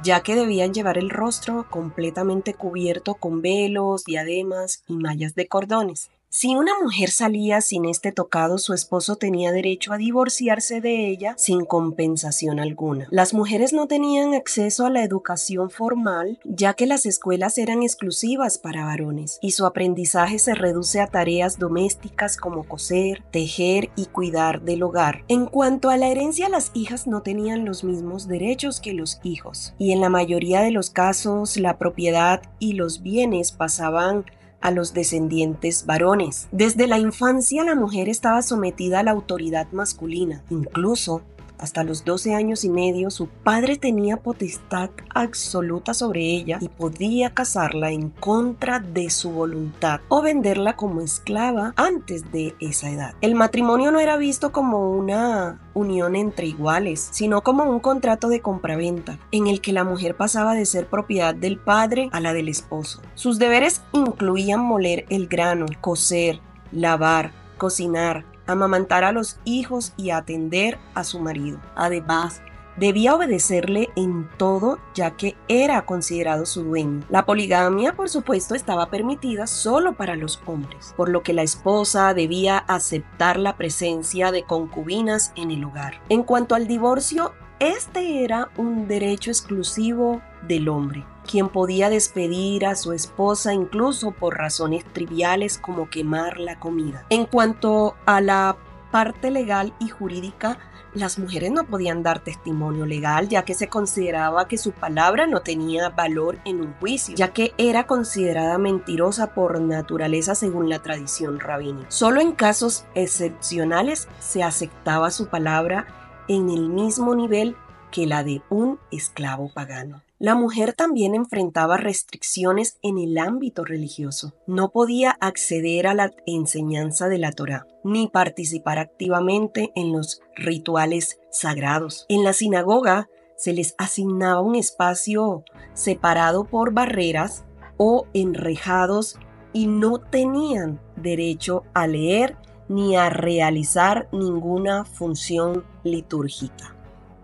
[SPEAKER 1] ya que debían llevar el rostro completamente cubierto con velos, diademas y mallas de cordones. Si una mujer salía sin este tocado, su esposo tenía derecho a divorciarse de ella sin compensación alguna. Las mujeres no tenían acceso a la educación formal, ya que las escuelas eran exclusivas para varones, y su aprendizaje se reduce a tareas domésticas como coser, tejer y cuidar del hogar. En cuanto a la herencia, las hijas no tenían los mismos derechos que los hijos, y en la mayoría de los casos la propiedad y los bienes pasaban a los descendientes varones. Desde la infancia la mujer estaba sometida a la autoridad masculina. Incluso hasta los 12 años y medio su padre tenía potestad absoluta sobre ella y podía casarla en contra de su voluntad o venderla como esclava antes de esa edad. El matrimonio no era visto como una unión entre iguales, sino como un contrato de compraventa en el que la mujer pasaba de ser propiedad del padre a la del esposo. Sus deberes incluían moler el grano, coser, lavar, cocinar, amamantar a los hijos y atender a su marido. Además, debía obedecerle en todo, ya que era considerado su dueño. La poligamia, por supuesto, estaba permitida solo para los hombres, por lo que la esposa debía aceptar la presencia de concubinas en el hogar. En cuanto al divorcio, este era un derecho exclusivo del hombre, quien podía despedir a su esposa incluso por razones triviales como quemar la comida. En cuanto a la parte legal y jurídica, las mujeres no podían dar testimonio legal, ya que se consideraba que su palabra no tenía valor en un juicio, ya que era considerada mentirosa por naturaleza según la tradición rabínica. Solo en casos excepcionales se aceptaba su palabra en el mismo nivel que la de un esclavo pagano. La mujer también enfrentaba restricciones en el ámbito religioso. No podía acceder a la enseñanza de la Torá, ni participar activamente en los rituales sagrados. En la sinagoga se les asignaba un espacio separado por barreras o enrejados y no tenían derecho a leer ni a realizar ninguna función litúrgica.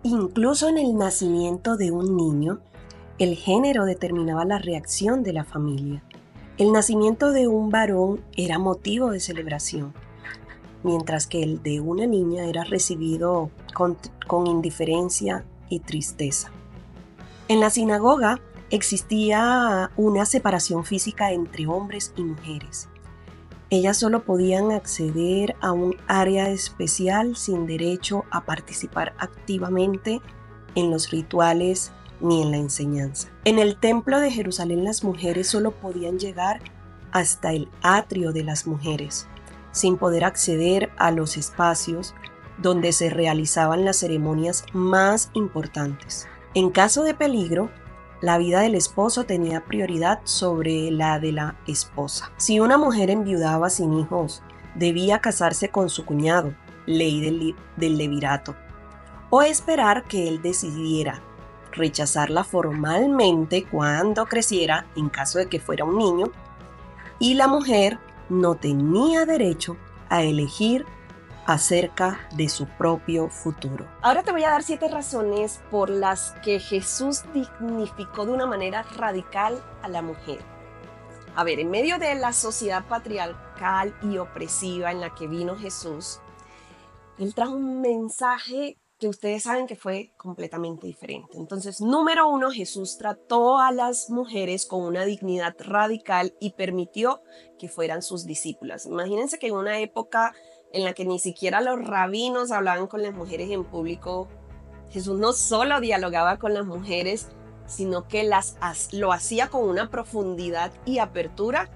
[SPEAKER 1] Incluso en el nacimiento de un niño, el género determinaba la reacción de la familia. El nacimiento de un varón era motivo de celebración, mientras que el de una niña era recibido con indiferencia y tristeza. En la sinagoga existía una separación física entre hombres y mujeres. Ellas solo podían acceder a un área especial sin derecho a participar activamente en los rituales ni en la enseñanza. En el templo de Jerusalén las mujeres solo podían llegar hasta el atrio de las mujeres, sin poder acceder a los espacios donde se realizaban las ceremonias más importantes. En caso de peligro, La vida del esposo tenía prioridad sobre la de la esposa. Si una mujer enviudaba sin hijos, debía casarse con su cuñado, ley del levirato, o esperar que él decidiera rechazarla formalmente cuando creciera en caso de que fuera un niño, y la mujer no tenía derecho a elegir acerca de su propio futuro. Ahora te voy a dar 7 razones por las que Jesús dignificó de una manera radical a la mujer. A ver, en medio de la sociedad patriarcal y opresiva en la que vino Jesús, Él trajo un mensaje que ustedes saben que fue completamente diferente. Entonces, número 1, Jesús trató a las mujeres con una dignidad radical y permitió que fueran sus discípulas. Imagínense que en una época en la que ni siquiera los rabinos hablaban con las mujeres en público, Jesús no solo dialogaba con las mujeres, sino que lo hacía con una profundidad y apertura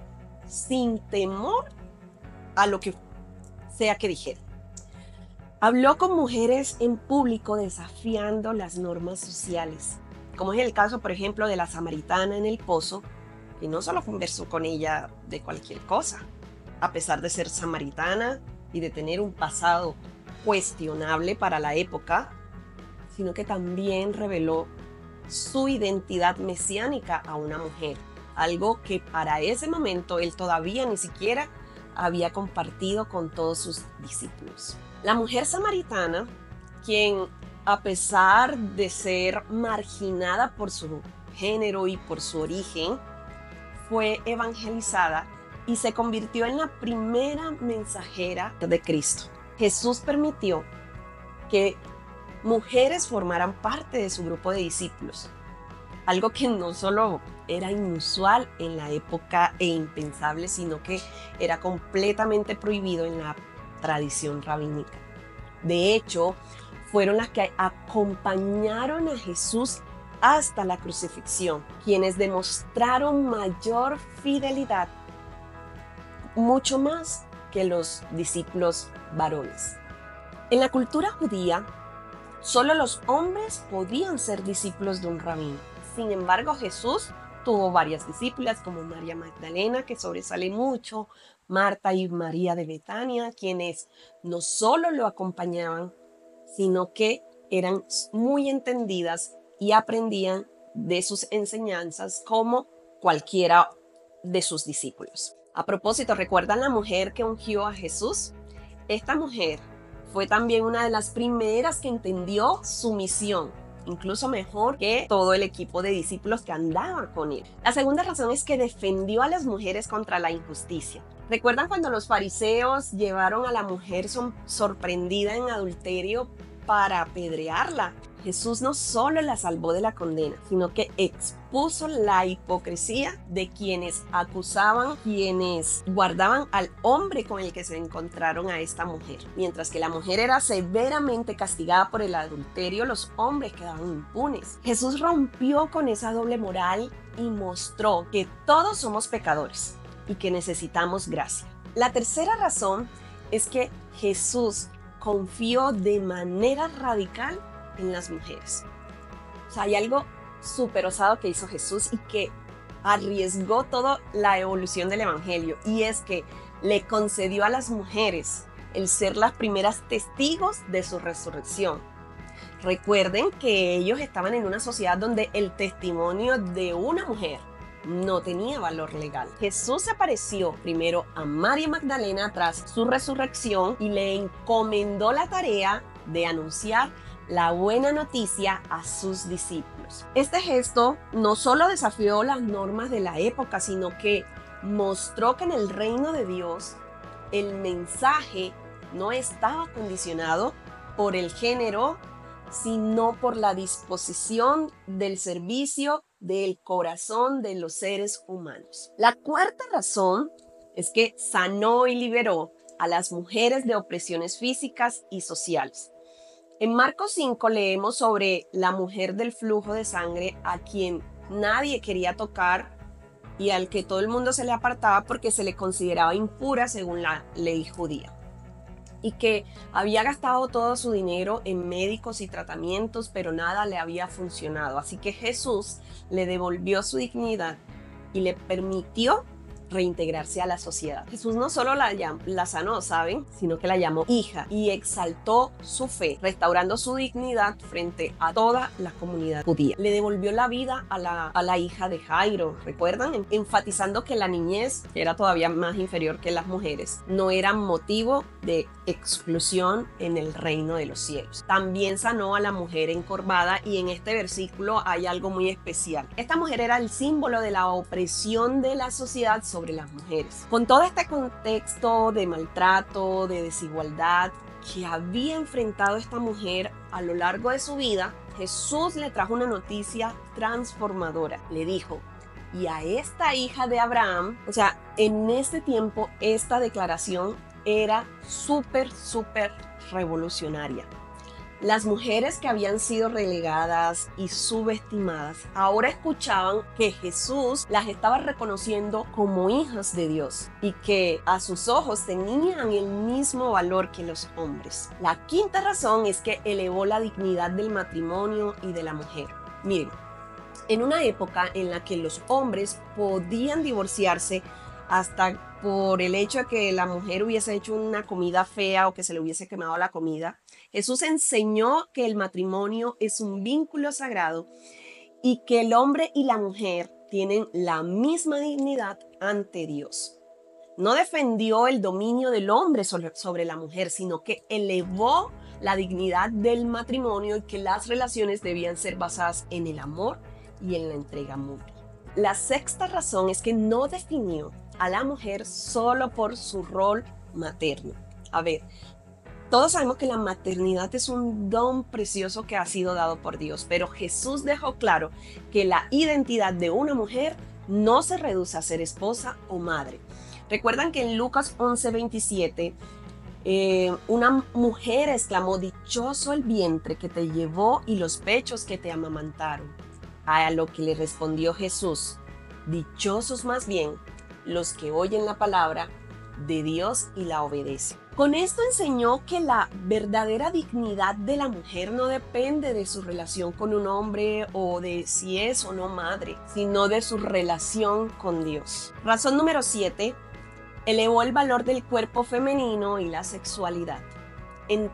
[SPEAKER 1] sin temor a lo que sea que dijera. Habló con mujeres en público desafiando las normas sociales, como es el caso, por ejemplo, de la samaritana en el pozo, que no solo conversó con ella de cualquier cosa, a pesar de ser samaritana y de tener un pasado cuestionable para la época, sino que también reveló su identidad mesiánica a una mujer, algo que para ese momento él todavía ni siquiera había compartido con todos sus discípulos. La mujer samaritana, quien a pesar de ser marginada por su género y por su origen, fue evangelizada y se convirtió en la primera mensajera de Cristo. Jesús permitió que mujeres formaran parte de su grupo de discípulos, algo que no solo era inusual en la época e impensable, sino que era completamente prohibido en la tradición rabínica. De hecho, fueron las que acompañaron a Jesús hasta la crucifixión, quienes demostraron mayor fidelidad, mucho más que los discípulos varones. En la cultura judía, solo los hombres podían ser discípulos de un rabino. Sin embargo, Jesús tuvo varias discípulas como María Magdalena, que sobresale mucho, Marta y María de Betania, quienes no solo lo acompañaban, sino que eran muy entendidas y aprendían de sus enseñanzas como cualquiera de sus discípulos. A propósito, ¿recuerdan la mujer que ungió a Jesús? Esta mujer fue también una de las primeras que entendió su misión, incluso mejor que todo el equipo de discípulos que andaba con él. La segunda razón es que defendió a las mujeres contra la injusticia. ¿Recuerdan cuando los fariseos llevaron a la mujer sorprendida en adulterio para apedrearla? Jesús no solo la salvó de la condena, sino que expuso la hipocresía de quienes acusaban, quienes guardaban al hombre con el que se encontraron a esta mujer. Mientras que la mujer era severamente castigada por el adulterio, los hombres quedaban impunes. Jesús rompió con esa doble moral y mostró que todos somos pecadores y que necesitamos gracia. La tercera razón es que Jesús confió de manera radical en las mujeres. O sea, hay algo súper osado que hizo Jesús y que arriesgó toda la evolución del evangelio, y es que le concedió a las mujeres el ser las primeras testigos de su resurrección. Recuerden que ellos estaban en una sociedad donde el testimonio de una mujer no tenía valor legal. Jesús se apareció primero a María Magdalena tras su resurrección y le encomendó la tarea de anunciar la buena noticia a sus discípulos. Este gesto no solo desafió las normas de la época, sino que mostró que en el reino de Dios el mensaje no estaba condicionado por el género, sino por la disposición del servicio del corazón de los seres humanos. La cuarta razón es que sanó y liberó a las mujeres de opresiones físicas y sociales. En Marcos 5 leemos sobre la mujer del flujo de sangre a quien nadie quería tocar y al que todo el mundo se le apartaba porque se le consideraba impura según la ley judía. y que había gastado todo su dinero en médicos y tratamientos, pero nada le había funcionado. Así que Jesús le devolvió su dignidad y le permitió reintegrarse a la sociedad. Jesús no solo la sanó, ¿saben? Sino que la llamó hija y exaltó su fe, restaurando su dignidad frente a toda la comunidad judía. Le devolvió la vida a la hija de Jairo, ¿recuerdan? Enfatizando que la niñez, que era todavía más inferior que las mujeres, no era motivo de exclusión en el reino de los cielos. También sanó a la mujer encorvada, y en este versículo hay algo muy especial. Esta mujer era el símbolo de la opresión de la sociedad sobre las mujeres. Con todo este contexto de maltrato, de desigualdad que había enfrentado esta mujer a lo largo de su vida, Jesús le trajo una noticia transformadora. Le dijo: y a esta hija de Abraham, o sea, en este tiempo esta declaración era súper revolucionaria. Las mujeres que habían sido relegadas y subestimadas ahora escuchaban que Jesús las estaba reconociendo como hijas de Dios y que a sus ojos tenían el mismo valor que los hombres. La quinta razón es que elevó la dignidad del matrimonio y de la mujer. Miren, en una época en la que los hombres podían divorciarse hasta por el hecho de que la mujer hubiese hecho una comida fea o que se le hubiese quemado la comida, Jesús enseñó que el matrimonio es un vínculo sagrado y que el hombre y la mujer tienen la misma dignidad ante Dios. No defendió el dominio del hombre sobre la mujer, sino que elevó la dignidad del matrimonio y que las relaciones debían ser basadas en el amor y en la entrega mutua. La sexta razón es que no definió a la mujer solo por su rol materno. A ver, todos sabemos que la maternidad es un don precioso que ha sido dado por Dios, pero Jesús dejó claro que la identidad de una mujer no se reduce a ser esposa o madre. Recuerdan que en Lucas 11:27, una mujer exclamó: dichoso el vientre que te llevó y los pechos que te amamantaron. A lo que le respondió Jesús: dichosos más bien los que oyen la palabra de Dios y la obedecen. Con esto enseñó que la verdadera dignidad de la mujer no depende de su relación con un hombre o de si es o no madre, sino de su relación con Dios. Razón número 7, elevó el valor del cuerpo femenino y la sexualidad. En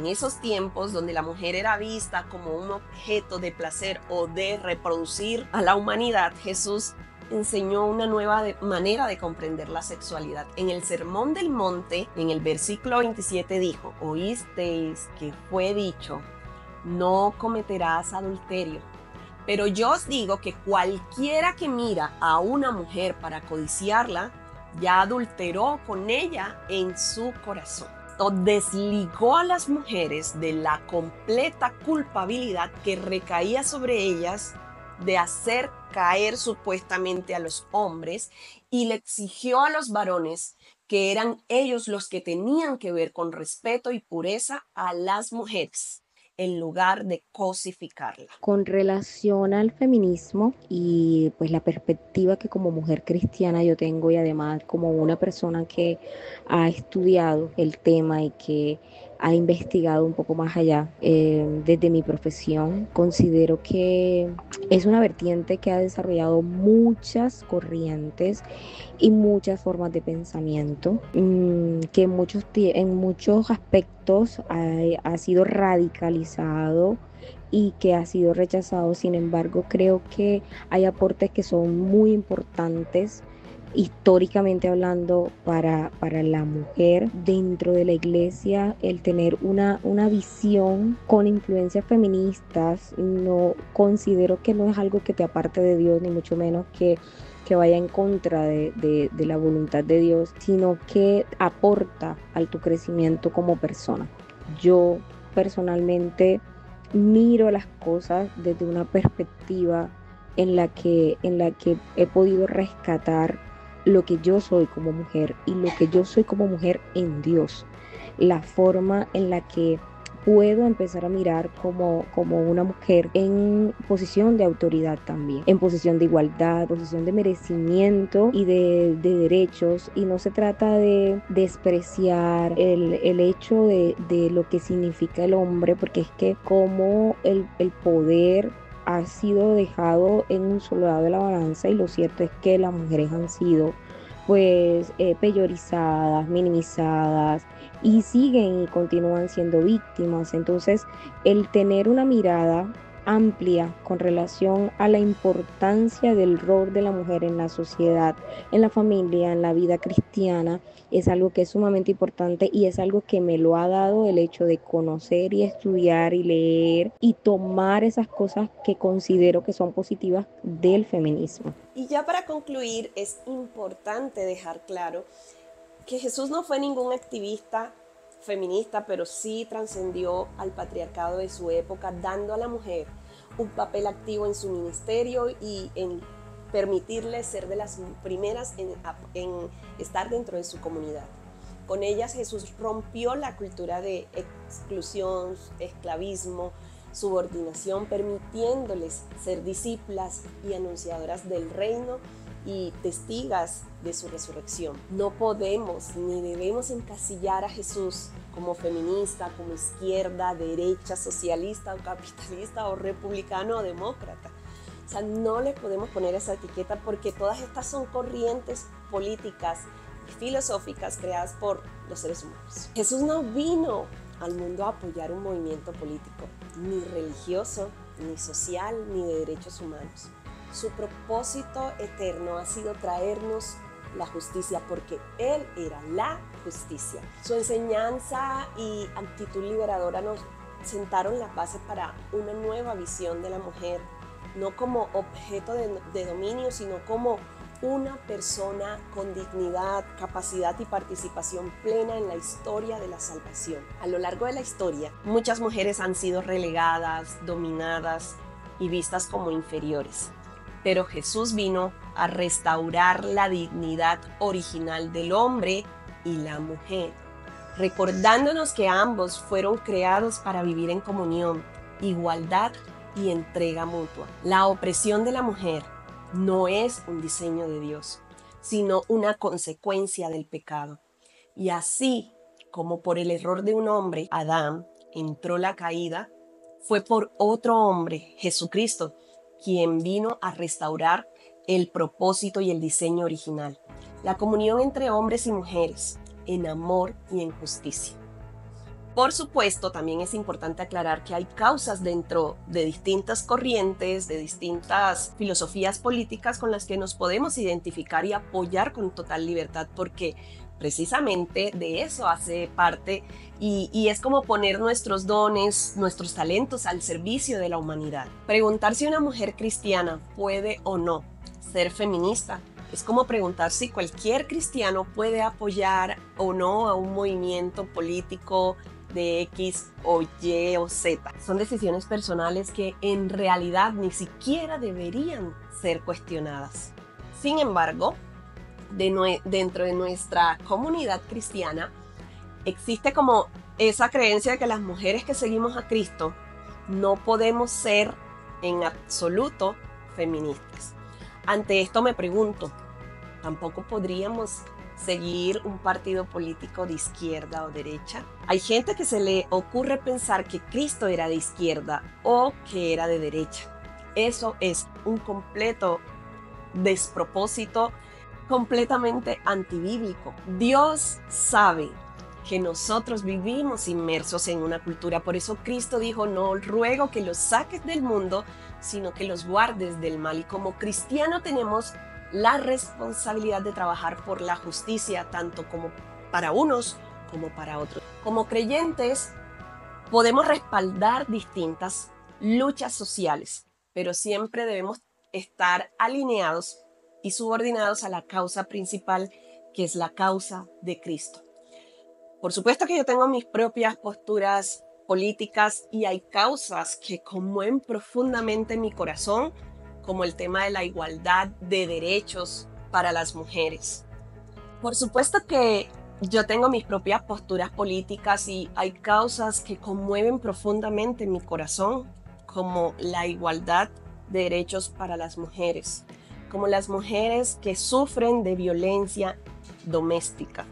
[SPEAKER 1] esos tiempos donde la mujer era vista como un objeto de placer o de reproducir a la humanidad, Jesús enseñó una nueva manera de comprender la sexualidad. En el Sermón del Monte, en el versículo 27 dijo: oísteis que fue dicho, no cometerás adulterio. Pero yo os digo que cualquiera que mira a una mujer para codiciarla, ya adulteró con ella en su corazón. Desligó a las mujeres de la completa culpabilidad que recaía sobre ellas de hacer caer supuestamente a los hombres, y le exigió a los varones que eran ellos los que tenían que ver con respeto y pureza a las mujeres, en lugar de cosificarla.
[SPEAKER 7] Con relación al feminismo y pues la perspectiva que como mujer cristiana yo tengo, y además como una persona que ha estudiado el tema y que ha investigado un poco más allá desde mi profesión, considero que es una vertiente que ha desarrollado muchas corrientes y muchas formas de pensamiento, que en muchos aspectos ha sido radicalizado y que ha sido rechazado. Sin embargo, creo que hay aportes que son muy importantes históricamente hablando para la mujer dentro de la iglesia. El tener una visión con influencias feministas, no considero que no es algo que te aparte de Dios, ni mucho menos que vaya en contra de la voluntad de Dios, sino que aporta a tu crecimiento como persona. Yo personalmente miro las cosas desde una perspectiva en la que he podido rescatar lo que yo soy como mujer y lo que yo soy como mujer en Dios, la forma en la que puedo empezar a mirar como una mujer en posición de autoridad también, en posición de igualdad, posición de merecimiento y de derechos. Y no se trata de despreciar el hecho de lo que significa el hombre, porque es que como el poder ha sido dejado en un solo lado de la balanza, y lo cierto es que las mujeres han sido pues peyorizadas, minimizadas, y siguen y continúan siendo víctimas. Entonces, el tener una mirada amplia con relación a la importancia del rol de la mujer en la sociedad, en la familia, en la vida cristiana, es algo que es sumamente importante, y es algo que me lo ha dado el hecho de conocer y estudiar y leer y tomar esas cosas que considero que son positivas del feminismo.
[SPEAKER 1] Y ya para concluir, es importante dejar claro que Jesús no fue ningún activista feminista, pero sí trascendió al patriarcado de su época, dando a la mujer un papel activo en su ministerio y en permitirle ser de las primeras en estar dentro de su comunidad. Con ellas Jesús rompió la cultura de exclusión, esclavismo, subordinación, permitiéndoles ser discípulas y anunciadoras del reino y testigas de su resurrección. No podemos ni debemos encasillar a Jesús como feminista, como izquierda, derecha, socialista o capitalista o republicano o demócrata. O sea, no le podemos poner esa etiqueta, porque todas estas son corrientes políticas y filosóficas creadas por los seres humanos. Jesús no vino al mundo a apoyar un movimiento político, ni religioso, ni social, ni de derechos humanos. Su propósito eterno ha sido traernos la justicia, porque Él era la justicia. Su enseñanza y actitud liberadora nos sentaron las bases para una nueva visión de la mujer, no como objeto de dominio, sino como una persona con dignidad, capacidad y participación plena en la historia de la salvación. A lo largo de la historia, muchas mujeres han sido relegadas, dominadas y vistas como inferiores. Pero Jesús vino a restaurar la dignidad original del hombre y la mujer, recordándonos que ambos fueron creados para vivir en comunión, igualdad y entrega mutua. La opresión de la mujer no es un diseño de Dios, sino una consecuencia del pecado. Y así como por el error de un hombre, Adán, entró la caída, fue por otro hombre, Jesucristo, quien vino a restaurar el propósito y el diseño original, la comunión entre hombres y mujeres, en amor y en justicia. Por supuesto, también es importante aclarar que hay causas dentro de distintas corrientes, de distintas filosofías políticas con las que nos podemos identificar y apoyar con total libertad, porque precisamente de eso hace parte y es como poner nuestros dones, nuestros talentos al servicio de la humanidad. Preguntar si una mujer cristiana puede o no ser feminista es como preguntar si cualquier cristiano puede apoyar o no a un movimiento político de X o Y o Z. Son decisiones personales que en realidad ni siquiera deberían ser cuestionadas. Sin embargo, dentro de nuestra comunidad cristiana existe como esa creencia de que las mujeres que seguimos a Cristo no podemos ser en absoluto feministas. Ante esto me pregunto, ¿tampoco podríamos seguir un partido político de izquierda o derecha? Hay gente que se le ocurre pensar que Cristo era de izquierda o que era de derecha. Eso es un completo despropósito, completamente antibíblico. Dios sabe que nosotros vivimos inmersos en una cultura, por eso Cristo dijo: no ruego que los saques del mundo, sino que los guardes del mal. Y como cristiano tenemos la responsabilidad de trabajar por la justicia, tanto como para unos como para otros. Como creyentes podemos respaldar distintas luchas sociales, pero siempre debemos estar alineados y subordinados a la causa principal, que es la causa de Cristo. Por supuesto que yo tengo mis propias posturas políticas y hay causas que conmueven profundamente mi corazón, como el tema de la igualdad de derechos para las mujeres. Por supuesto que Yo tengo mis propias posturas políticas y hay causas que conmueven profundamente mi corazón, como la igualdad de derechos para las mujeres, como las mujeres que sufren de violencia doméstica,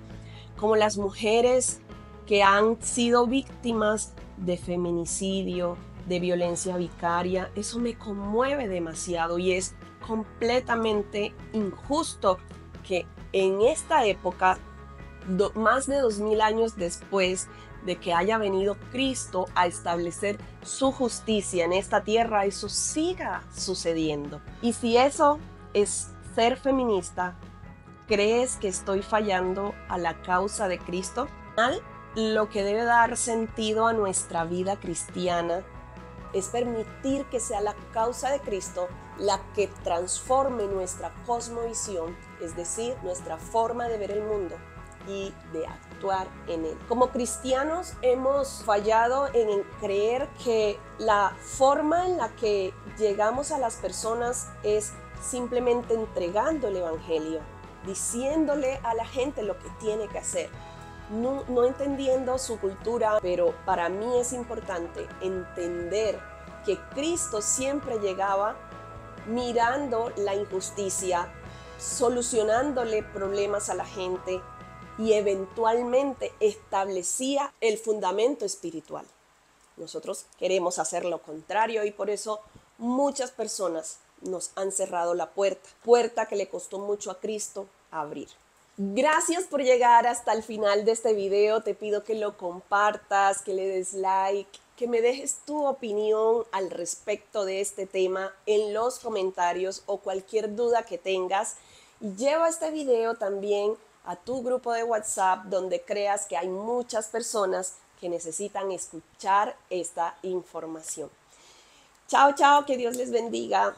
[SPEAKER 1] como las mujeres que han sido víctimas de feminicidio, de violencia vicaria. Eso me conmueve demasiado y es completamente injusto que en esta época, más de 2000 años después de que haya venido Cristo a establecer su justicia en esta tierra, eso siga sucediendo. Y si eso es ser feminista, ¿crees que estoy fallando a la causa de Cristo? Lo que debe dar sentido a nuestra vida cristiana es permitir que sea la causa de Cristo la que transforme nuestra cosmovisión, es decir, nuestra forma de ver el mundo y de actuar en él. Como cristianos hemos fallado en creer que la forma en la que llegamos a las personas es simplemente entregando el evangelio, diciéndole a la gente lo que tiene que hacer. No entendiendo su cultura, pero para mí es importante entender que Cristo siempre llegaba mirando la injusticia, solucionándole problemas a la gente y eventualmente establecía el fundamento espiritual. Nosotros queremos hacer lo contrario y por eso muchas personas nos han cerrado la puerta que le costó mucho a Cristo abrir. Gracias por llegar hasta el final de este video. Te pido que lo compartas, que le des like, que me dejes tu opinión al respecto de este tema en los comentarios o cualquier duda que tengas. Y lleva este video también a tu grupo de WhatsApp donde creas que hay muchas personas que necesitan escuchar esta información. Chao, chao, que Dios les bendiga.